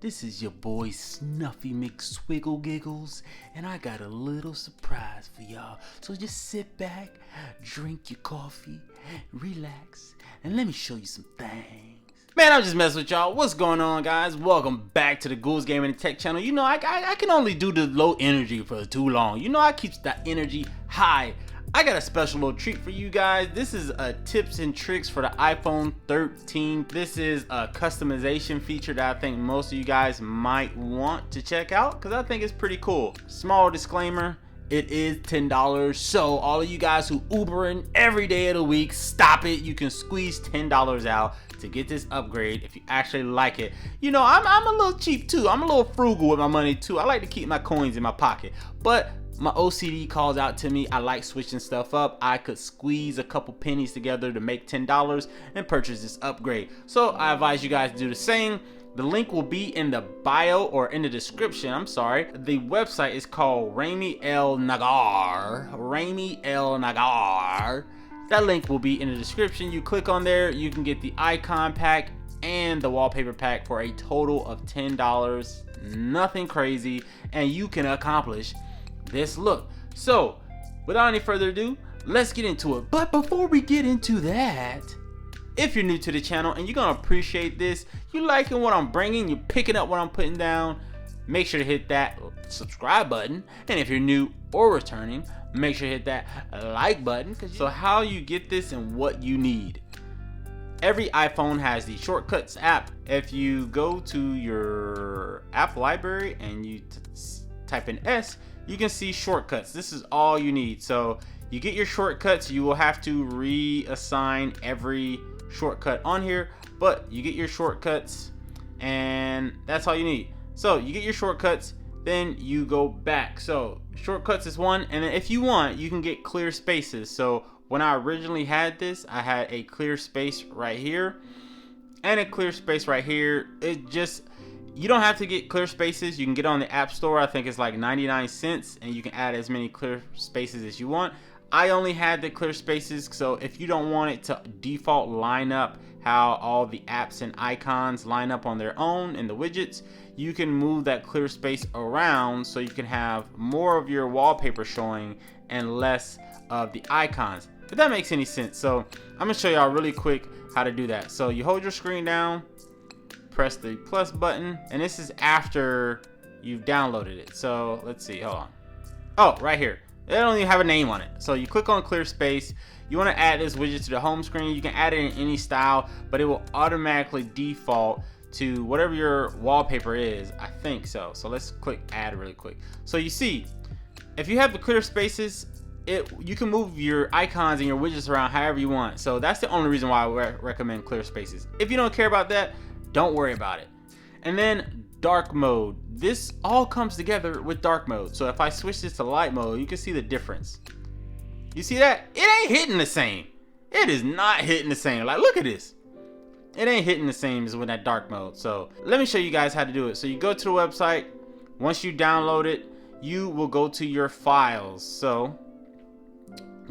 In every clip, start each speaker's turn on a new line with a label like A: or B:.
A: This is your boy Snuffy McSwiggle Giggles, and I got a little surprise for y'all. So just sit back, drink your coffee, relax, and let me show you some things. Man, I'm just messing with y'all. What's going on, guys? Welcome back to the Gould's Gaming and Tech channel. You know, I can only do the low energy for too long. You know, I keep that energy high. I got a special little treat for you guys. This is tips and tricks for the iPhone 13. This is a customization feature that I think most of you guys might want to check out because I think it's pretty cool. Small disclaimer, it is $10. So all of you guys who Ubering every day of the week, stop it. You can squeeze $10 out to get this upgrade if you actually like it. You know, I'm a little cheap too. I'm a little frugal with my money too. I like to keep my coins in my pocket, but my OCD calls out to me. I like switching stuff up. I could squeeze a couple pennies together to make $10 and purchase this upgrade. So I advise you guys to do the same. The link will be in the bio or in the description. I'm sorry. The website is called Rami El Nagar. Rami El Nagar. That link will be in the description. You click on there, you can get the icon pack and the wallpaper pack for a total of $10. Nothing crazy, and you can accomplish this look. So without any further ado, let's get into it. But before we get into that, if you're new to the channel and you're gonna appreciate this, you liking what I'm bringing, you're picking up what I'm putting down, make sure to hit that subscribe button. And if you're new or returning, make sure to hit that like button. So how you get this and what you need. Every iPhone has the Shortcuts app. If you go to your app library and you type in S, you can see shortcuts. This is all you need. So you get your shortcuts. You will have to reassign every shortcut on here, but you get your shortcuts and that's all you need. So you get your shortcuts, then you go back. So shortcuts is one, and then if you want, you can get clear spaces. So when I originally had this, I had a clear space right here and a clear space right here. You don't have to get clear spaces. You can get on the App Store. I think it's like 99 cents, and you can add as many clear spaces as you want. I only had the clear spaces, so if you don't want it to default line up how all the apps and icons line up on their own in the widgets, you can move that clear space around so you can have more of your wallpaper showing and less of the icons. If that makes any sense. So I'm gonna show y'all really quick how to do that. So you hold your screen down, press the plus button, and this is after you've downloaded it. So let's see, hold on. Oh, right here. They don't even have a name on it. So you click on clear space. You want to add this widget to the home screen. You can add it in any style, but it will automatically default to whatever your wallpaper is. I think so. So let's click add really quick. So you see, if you have the clear spaces, you can move your icons and your widgets around however you want. So that's the only reason why I recommend clear spaces. If you don't care about that, don't worry about it. And then dark mode. This all comes together with dark mode. So if I switch this to light mode, you can see the difference. You see that? It ain't hitting the same. It is not hitting the same. Like, look at this. It ain't hitting the same as with that dark mode. So let me show you guys how to do it. So you go to the website. Once you download it, you will go to your files. So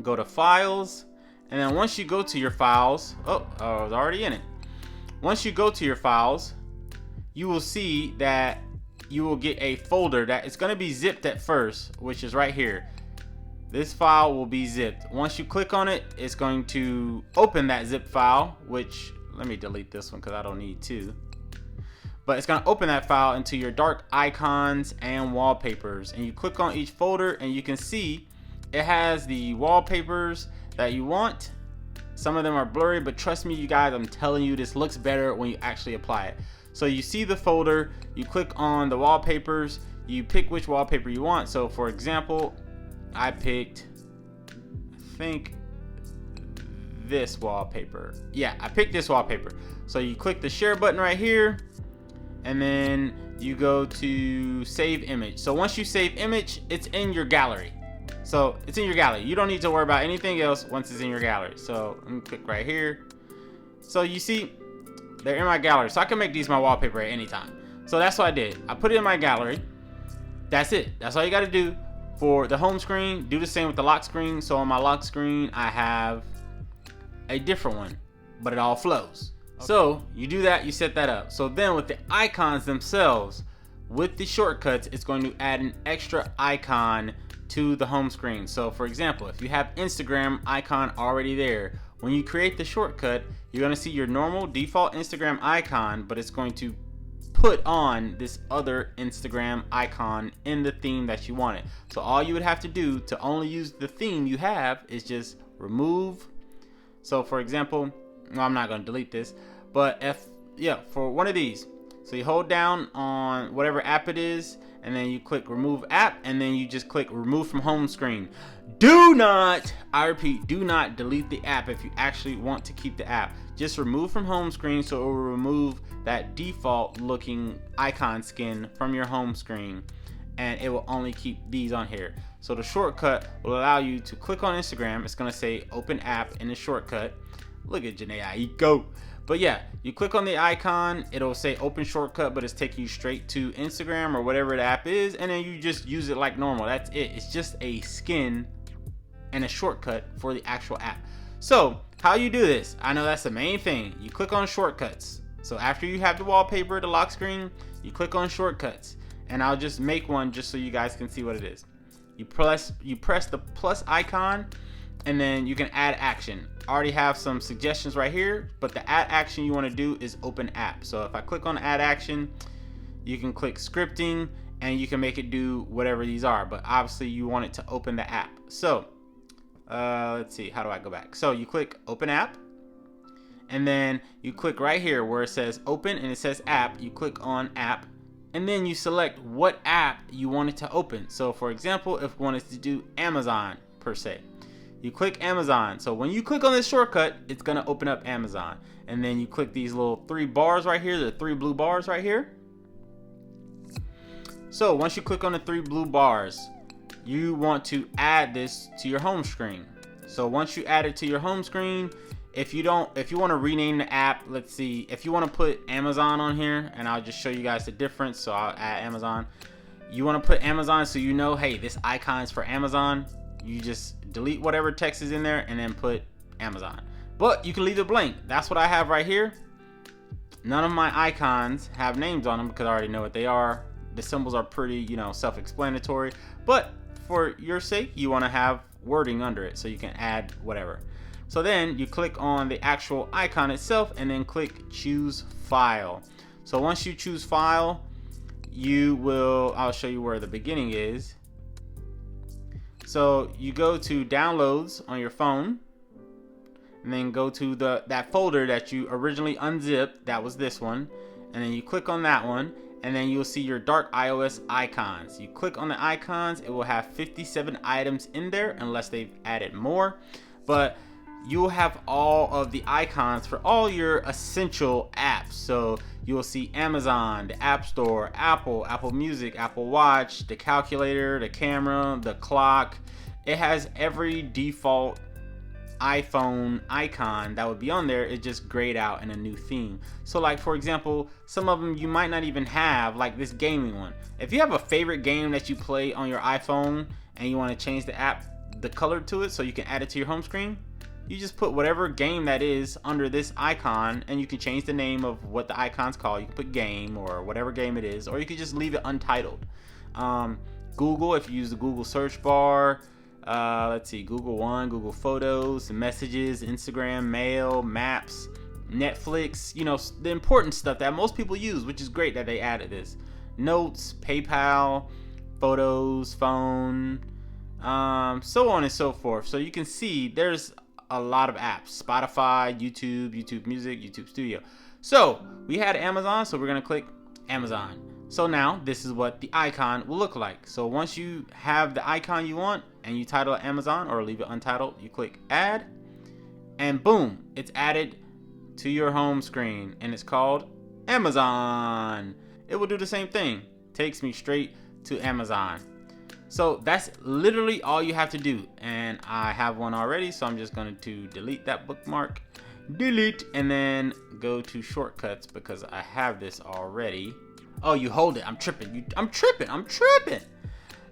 A: go to files, and then once you go to your files, I was already in it. Once you go to your files, you will see that you will get a folder that is going to be zipped at first, which is right here. This file will be zipped. Once you click on it, it's going to open that zip file, which, let me delete this one because I don't need to. But it's going to open that file into your dark icons and wallpapers. And you click on each folder and you can see it has the wallpapers that you want. Some of them are blurry, but trust me, you guys, I'm telling you, this looks better when you actually apply it. So you see the folder, you click on the wallpapers, you pick which wallpaper you want. So for example, I picked, I think, this wallpaper. Yeah, I picked this wallpaper. So you click the share button right here, and then you go to save image. So once you save image, it's in your gallery. So it's in your gallery. You don't need to worry about anything else once it's in your gallery. So let me click right here. So you see, they're in my gallery. So I can make these my wallpaper at any time. So that's what I did. I put it in my gallery. That's it. That's all you got to do. For the home screen, do the same with the lock screen. So on my lock screen, I have a different one, but it all flows. So you do that, you set that up. So then with the icons themselves, with the shortcuts, it's going to add an extra icon to the home screen. So for example, if you have Instagram icon already there, when you create the shortcut, you're going to see your normal default Instagram icon, but it's going to put on this other Instagram icon in the theme that you wanted. So all you would have to do to only use the theme you have is just remove. So for example, well, I'm not going to delete this, but for one of these, so you hold down on whatever app it is, and then you click remove app, and then you just click remove from home screen. Do not, I repeat, do not delete the app if you actually want to keep the app. Just remove from home screen, so it will remove that default looking icon skin from your home screen, and it will only keep these on here. So the shortcut will allow you to click on Instagram. It's going to say open app in the shortcut. Look at Janae Aiko. But yeah, you click on the icon, it'll say open shortcut, but it's taking you straight to Instagram or whatever the app is, and then you just use it like normal. That's it. It's just a skin and a shortcut for the actual app. So how you do this, I know that's the main thing. You click on shortcuts. So after you have the wallpaper, the lock screen, you click on shortcuts, and I'll just make one just so you guys can see what it is. You press the plus icon, and then you can add action. I already have some suggestions right here, but the add action you want to do is open app. So if I click on add action, you can click scripting, and you can make it do whatever these are, but obviously you want it to open the app. So let's see, how do I go back? So you click open app, and then you click right here where it says open and it says app. You click on app, and then you select what app you want it to open. So for example, if we wanted to do Amazon per se, you click Amazon. So when you click on this shortcut, it's gonna open up Amazon, and then you click these little 3 bars right here, the 3 blue bars right here. So once you click on the 3 blue bars, you want to add this to your home screen. So once you add it to your home screen, if you want to rename the app, let's see, if you want to put Amazon on here, and I'll just show you guys the difference. So I'll add Amazon. You want to put Amazon so you know, hey, this icon is for Amazon. You just delete whatever text is in there and then put Amazon. But you can leave it blank. That's what I have right here. None of my icons have names on them because I already know what they are. The symbols are pretty, self-explanatory. But for your sake, you want to have wording under it so you can add whatever. So then you click on the actual icon itself and then click choose file. So once you choose file, I'll show you where the beginning is. So you go to downloads on your phone, and then go to that folder that you originally unzipped. That was this one, and then you click on that one, and then you'll see your dark iOS icons. You click on the icons, it will have 57 items in there unless they've added more, but you'll have all of the icons for all your essential apps. So you'll see Amazon, the App Store, Apple Music, Apple Watch, the calculator, the camera, the clock. It has every default iPhone icon that would be on there. It's just grayed out in a new theme. So like, for example, some of them you might not even have, like this gaming one. If you have a favorite game that you play on your iPhone and you want to change the color to it so you can add it to your home screen, you just put whatever game that is under this icon, and you can change the name of what the icon's called. You can put game or whatever game it is, or you could just leave it untitled. Google, if you use the Google search bar, let's see, Google One, Google Photos, Messages, Instagram, Mail, Maps, Netflix, the important stuff that most people use, which is great that they added this. Notes, PayPal, Photos, Phone, so on and so forth. So you can see there's a lot of apps: Spotify, YouTube Music, YouTube Studio. So we had Amazon, so we're gonna click Amazon. So now this is what the icon will look like. So once you have the icon you want and you title it Amazon or leave it untitled, you click add, and boom, it's added to your home screen, and it's called Amazon. It will do the same thing. Takes me straight to Amazon. So that's literally all you have to do, and I have one already, so I'm just going to delete that bookmark, delete, and then go to shortcuts because I have this already. Oh, you hold it. I'm tripping. I'm tripping.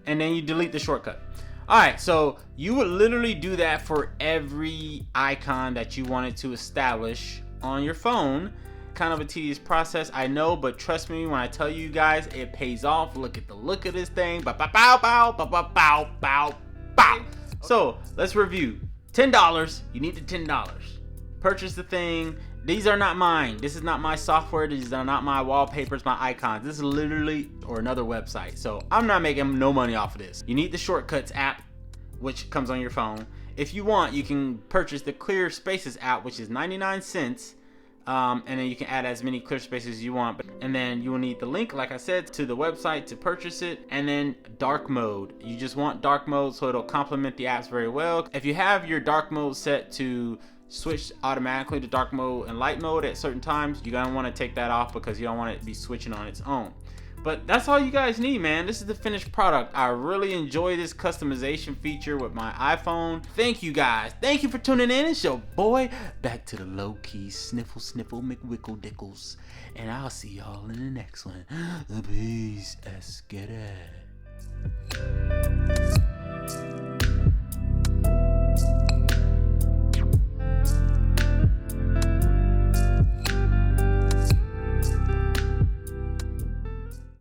A: And then you delete the shortcut. All right, so you would literally do that for every icon that you wanted to establish on your phone. Kind of a tedious process, I know, but trust me when I tell you guys, it pays off. Look at the look of this thing. Bow, bow, bow, bow, bow, bow, bow, bow, bow. So let's review. $10. You need the $10. Purchase the thing. These are not mine. This is not my software. These are not my wallpapers, my icons. This is literally or another website. So I'm not making no money off of this. You need the Shortcuts app, which comes on your phone. If you want, you can purchase the Clear Spaces app, which is 99 cents. And then you can add as many clear spaces as you want. And then you will need the link, like I said, to the website to purchase it. And then dark mode. You just want dark mode so it'll complement the apps very well. If you have your dark mode set to switch automatically to dark mode and light mode at certain times, you're gonna want to take that off because you don't want it to be switching on its own. But that's all you guys need, man. This is the finished product. I really enjoy this customization feature with my iPhone. Thank you guys. Thank you for tuning in. It's your boy, back to the low-key sniffle McWickle Dickles. And I'll see y'all in the next one. Peace. Let's get it.